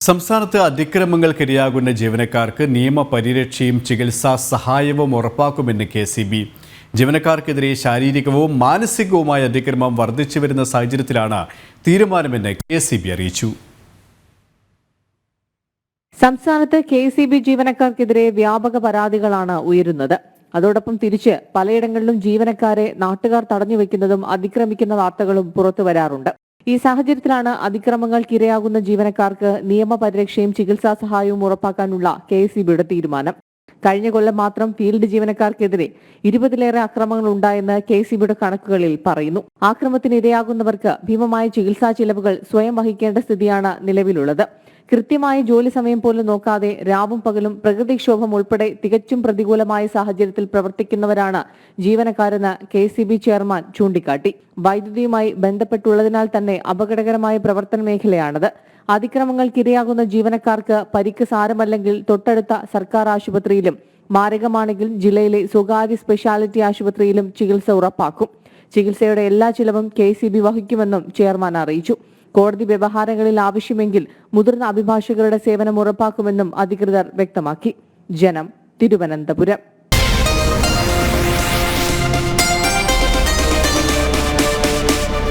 സംസ്ഥാനത്ത് അതിക്രമങ്ങൾക്കിരയാകുന്ന ജീവനക്കാർക്ക് നിയമപരിരക്ഷയും ചികിത്സാ സഹായവും ഉറപ്പാക്കുമെന്ന് കെ.സി.ബി. ജീവനക്കാർക്കെതിരെ ശാരീരികവും മാനസികവുമായ അതിക്രമം വർദ്ധിച്ചുവരുന്ന സാഹചര്യത്തിലാണ് തീരുമാനമെന്ന് കെ.സി.ബി. അറിയിച്ചു. സംസ്ഥാനത്ത് കെ.സി.ബി. ജീവനക്കാർക്കെതിരെ വ്യാപക പരാതികളാണ് ഉയരുന്നത്. അതോടൊപ്പം തിരിച്ച് പലയിടങ്ങളിലും ജീവനക്കാരെ നാട്ടുകാർ തടഞ്ഞുവെക്കുന്നതും അതിക്രമിക്കുന്ന വാർത്തകളും പുറത്തു വരാറുണ്ട്. ഈ സാഹചര്യത്തിലാണ് അതിക്രമങ്ങൾക്കിരയാകുന്ന ജീവനക്കാർക്ക് നിയമപരിരക്ഷയും ചികിത്സാ സഹായവും ഉറപ്പാക്കാനുള്ള കെ.എസ്.ഇ.ബിയുടെ തീരുമാനം. കഴിഞ്ഞ കൊല്ലം മാത്രം ഫീൽഡ് ജീവനക്കാർക്കെതിരെ 20-ലേറെ അക്രമങ്ങൾ ഉണ്ടായെന്ന് കെ.എസ്.ഇ.ബിയുടെ കണക്കുകളിൽ പറയുന്നു. ആക്രമണത്തിനിരയാകുന്നവർക്ക് ഭീമമായ ചികിത്സാ ചിലവുകൾ സ്വയം വഹിക്കേണ്ട സ്ഥിതിയാണ് നിലവിലുള്ളത്. കൃത്യമായ ജോലി സമയം പോലും നോക്കാതെ രാവും പകലും പ്രകൃതിക്ഷോഭം ഉൾപ്പെടെ തികച്ചും പ്രതികൂലമായ സാഹചര്യത്തിൽ പ്രവർത്തിക്കുന്നവരാണ് ജീവനക്കാരെന്ന് കെ.സി.ബി. ചെയർമാൻ ചൂണ്ടിക്കാട്ടി. വൈദ്യുതിയുമായി ബന്ധപ്പെട്ടുള്ളതിനാൽ തന്നെ അപകടകരമായ പ്രവർത്തന മേഖലയാണത്. അതിക്രമങ്ങൾക്കിരയാകുന്ന ജീവനക്കാർക്ക് പരിക്ക് സാരമല്ലെങ്കിൽ തൊട്ടടുത്ത സർക്കാർ ആശുപത്രിയിലും, മാരകമാണെങ്കിൽ ജില്ലയിലെ സ്വകാര്യ സ്പെഷ്യാലിറ്റി ആശുപത്രിയിലും ചികിത്സ ഉറപ്പാക്കും. ചികിത്സയുടെ എല്ലാ ചിലവും കെ.സി.ബി. വഹിക്കുമെന്നും ചെയർമാൻ അറിയിച്ചു. കോടതി വ്യവഹാരങ്ങളിൽ ആവശ്യമെങ്കിൽ മുതിർന്ന അഭിഭാഷകരുടെ സേവനം ഉറപ്പാക്കുമെന്നും അധികൃതർ വ്യക്തമാക്കി. ജനം, തിരുവനന്തപുരം.